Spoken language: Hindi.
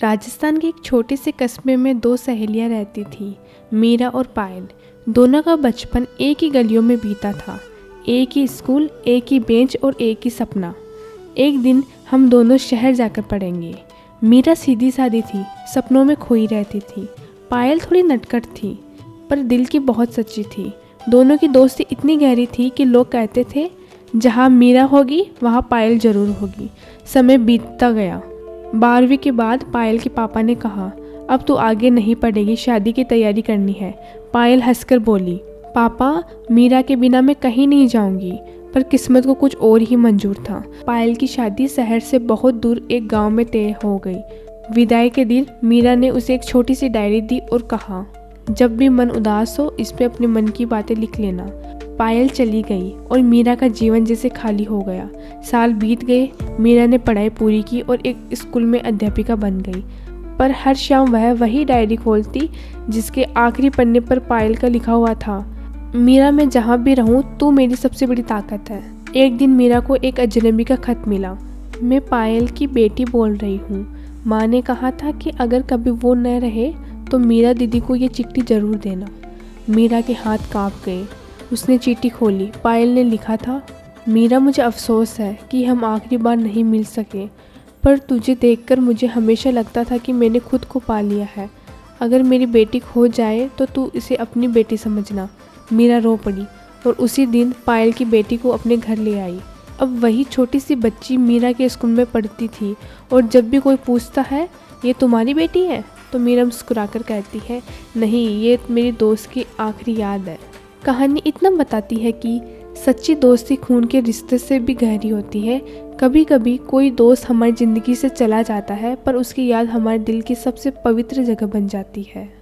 राजस्थान के एक छोटे से कस्बे में दो सहेलियां रहती थीं, मीरा और पायल। दोनों का बचपन एक ही गलियों में बीता था। एक ही स्कूल, एक ही बेंच और एक ही सपना। एक दिन हम दोनों शहर जाकर पढ़ेंगे। मीरा सीधी सादी थी, सपनों में खोई रहती थी। पायल थोड़ी नटखट थी, पर दिल की बहुत सच्ची थी। दोनों की दोस्ती इतनी गहरी थी कि लोग कहते थे, जहाँ मीरा होगी वहाँ पायल जरूर होगी। समय बीतता गया। 12वीं के बाद पायल के पापा ने कहा, अब तू आगे नहीं पढ़ेगी, शादी की तैयारी करनी है। पायल हंसकर बोली, पापा, मीरा के बिना मैं कहीं नहीं जाऊंगी। पर किस्मत को कुछ और ही मंजूर था। पायल की शादी शहर से बहुत दूर एक गांव में तय हो गई। विदाई के दिन मीरा ने उसे एक छोटी सी डायरी दी और कहा, जब भी मन उदास हो इस पे अपने मन की बातें लिख लेना। पायल चली गई और मीरा का जीवन जैसे खाली हो गया। साल बीत गए, मीरा ने पढ़ाई पूरी की और एक स्कूल में अध्यापिका बन गई। पर हर शाम वह वही डायरी खोलती जिसके आखिरी पन्ने पर पायल का लिखा हुआ था, मीरा, मैं जहाँ भी रहूँ तू मेरी सबसे बड़ी ताकत है। एक दिन मीरा को एक अजनबी का खत मिला। मैं पायल की बेटी बोल रही हूँ। माँ ने कहा था कि अगर कभी वो न रहे तो मीरा दीदी को ये चिट्ठी ज़रूर देना। मीरा के हाथ काँप गए। उसने चिट्ठी खोली। पायल ने लिखा था, मीरा, मुझे अफसोस है कि हम आखिरी बार नहीं मिल सके, पर तुझे देखकर मुझे हमेशा लगता था कि मैंने खुद को पा लिया है। अगर मेरी बेटी खो जाए तो तू इसे अपनी बेटी समझना। मीरा रो पड़ी और उसी दिन पायल की बेटी को अपने घर ले आई। अब वही छोटी सी बच्ची मीरा के स्कूल में पढ़ती थी और जब भी कोई पूछता है, ये तुम्हारी बेटी है, तो मीरा मुस्कुराकर कहती है, नहीं, ये मेरी दोस्त की आखिरी याद है। कहानी इतना बताती है कि सच्ची दोस्ती खून के रिश्ते से भी गहरी होती है। कभी कभी कोई दोस्त हमारी ज़िंदगी से चला जाता है, पर उसकी याद हमारे दिल की सबसे पवित्र जगह बन जाती है।